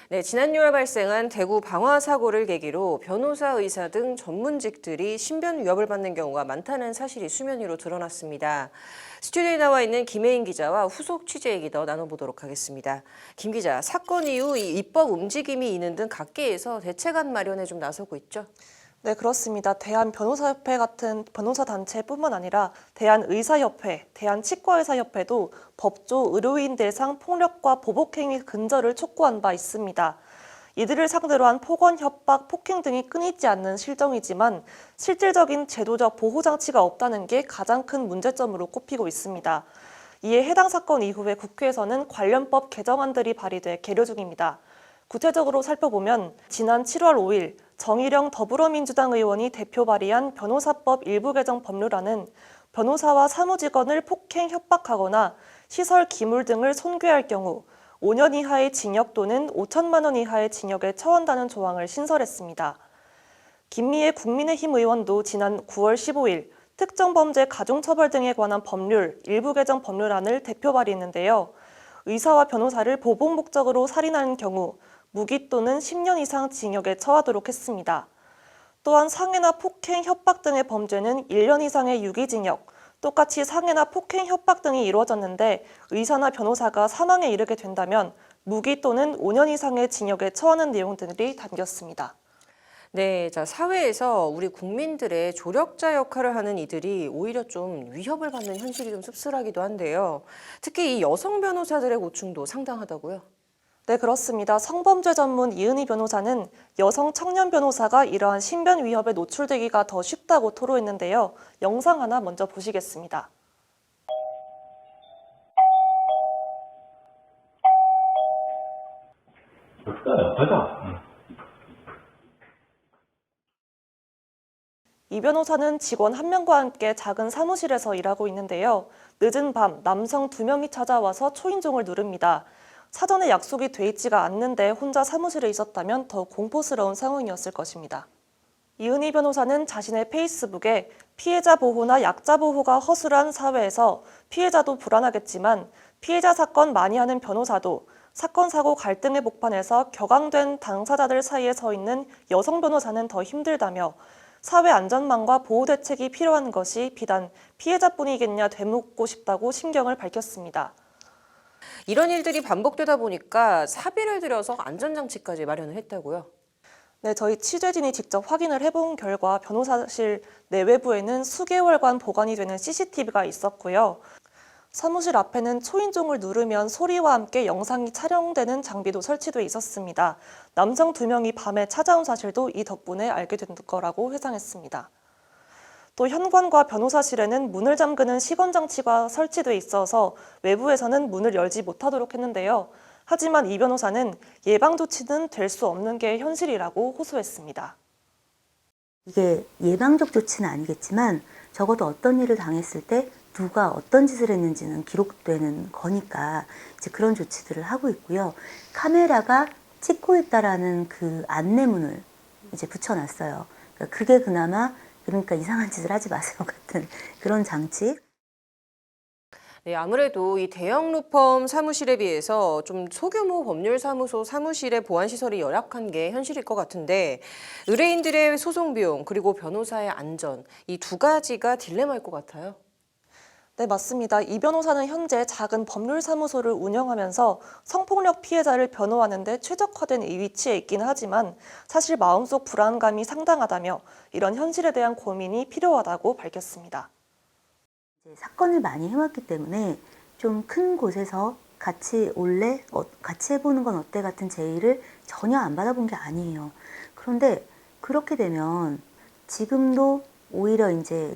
네, 지난 6월 발생한 대구 방화 사고를 계기로 변호사, 의사 등 전문직들이 신변 위협을 받는 경우가 많다는 사실이 수면 위로 드러났습니다. 스튜디오에 나와 있는 김혜인 기자와 후속 취재 얘기 더 나눠보도록 하겠습니다. 김 기자, 사건 이후 이 입법 움직임이 있는 등 각계에서 대책안 마련에 좀 나서고 있죠? 네, 그렇습니다. 대한변호사협회 같은 변호사단체뿐만 아니라 대한의사협회, 대한치과의사협회도 법조 의료인 대상 폭력과 보복행위 근절을 촉구한 바 있습니다. 이들을 상대로 한 폭언, 협박, 폭행 등이 끊이지 않는 실정이지만 실질적인 제도적 보호장치가 없다는 게 가장 큰 문제점으로 꼽히고 있습니다. 이에 해당 사건 이후에 국회에서는 관련법 개정안들이 발의돼 계류 중입니다. 구체적으로 살펴보면 지난 7월 5일 정의령 더불어민주당 의원이 대표 발의한 변호사법 일부 개정 법률안은 변호사와 사무직원을 폭행, 협박하거나 시설 기물 등을 손괴할 경우 5년 이하의 징역 또는 5천만 원 이하의 징역에 처한다는 조항을 신설했습니다. 김미애 국민의힘 의원도 지난 9월 15일 특정범죄 가중처벌 등에 관한 법률 일부 개정 법률안을 대표 발의했는데요. 의사와 변호사를 보복 목적으로 살인하는 경우 무기 또는 10년 이상 징역에 처하도록 했습니다. 또한 상해나 폭행, 협박 등의 범죄는 1년 이상의 유기징역, 똑같이 상해나 폭행, 협박 등이 이루어졌는데 의사나 변호사가 사망에 이르게 된다면 무기 또는 5년 이상의 징역에 처하는 내용들이 담겼습니다. 네, 자, 사회에서 우리 국민들의 조력자 역할을 하는 이들이 오히려 좀 위협을 받는 현실이 좀 씁쓸하기도 한데요. 특히 이 여성 변호사들의 고충도 상당하다고요? 네, 그렇습니다. 성범죄 전문 이은희 변호사는 여성 청년 변호사가 이러한 신변 위협에 노출되기가 더 쉽다고 토로했는데요. 영상 하나 먼저 보시겠습니다. 가자. 이 변호사는 직원 1명과 함께 작은 사무실에서 일하고 있는데요. 늦은 밤 남성 2명이 찾아와서 초인종을 누릅니다. 사전에 약속이 돼 있지가 않는데 혼자 사무실에 있었다면 더 공포스러운 상황이었을 것입니다. 이은희 변호사는 자신의 페이스북에 피해자 보호나 약자 보호가 허술한 사회에서 피해자도 불안하겠지만 피해자 사건 많이 하는 변호사도 사건 사고 갈등의 복판에서 격앙된 당사자들 사이에 서 있는 여성 변호사는 더 힘들다며 사회 안전망과 보호 대책이 필요한 것이 비단 피해자뿐이겠냐 되묻고 싶다고 심경을 밝혔습니다. 이런 일들이 반복되다 보니까 사비를 들여서 안전장치까지 마련을 했다고요? 네, 저희 취재진이 직접 확인을 해본 결과 변호사실 내외부에는 수개월간 보관이 되는 CCTV가 있었고요. 사무실 앞에는 초인종을 누르면 소리와 함께 영상이 촬영되는 장비도 설치돼 있었습니다. 남성 2명이 밤에 찾아온 사실도 이 덕분에 알게 된 거라고 회상했습니다. 또 현관과 변호사실에는 문을 잠그는 시건장치가 설치돼 있어서 외부에서는 문을 열지 못하도록 했는데요. 하지만 이 변호사는 예방 조치는 될 수 없는 게 현실이라고 호소했습니다. 이게 예방적 조치는 아니겠지만 적어도 어떤 일을 당했을 때 누가 어떤 짓을 했는지는 기록되는 거니까 이제 그런 조치들을 하고 있고요. 카메라가 찍고 있다라는 그 안내문을 이제 붙여놨어요. 그러니까 그게 그나마 그러니까 이상한 짓을 하지 마세요 같은 그런 장치. 네, 아무래도 이 대형 로펌 사무실에 비해서 좀 소규모 법률사무소 사무실의 보안 시설이 열악한 게 현실일 것 같은데 의뢰인들의 소송 비용 그리고 변호사의 안전 이 두 가지가 딜레마일 것 같아요. 네, 맞습니다. 이 변호사는 현재 작은 법률사무소를 운영하면서 성폭력 피해자를 변호하는 데 최적화된 위치에 있기는 하지만 사실 마음속 불안감이 상당하다며 이런 현실에 대한 고민이 필요하다고 밝혔습니다. 사건을 많이 해왔기 때문에 좀 큰 곳에서 같이 올래? 같이 해보는 건 어때? 같은 제의를 전혀 안 받아본 게 아니에요. 그런데 그렇게 되면 지금도 오히려 이제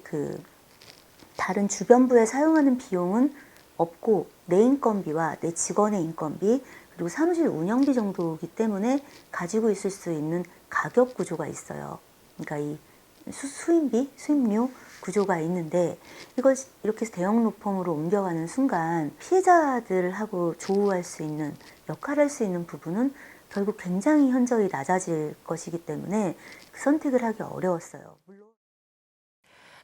다른 주변부에 사용하는 비용은 없고 내 인건비와 내 직원의 인건비 그리고 사무실 운영비 정도이기 때문에 가지고 있을 수 있는 가격 구조가 있어요. 그러니까 이 수임비, 수임료 구조가 있는데 이걸 이렇게 대형 로펌으로 옮겨가는 순간 피해자들하고 조우할 수 있는 역할을 할 수 있는 부분은 결국 굉장히 현저히 낮아질 것이기 때문에 그 선택을 하기 어려웠어요. 물론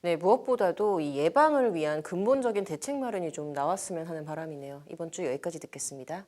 네, 무엇보다도 이 예방을 위한 근본적인 대책 마련이 좀 나왔으면 하는 바람이네요. 이번 주 여기까지 듣겠습니다.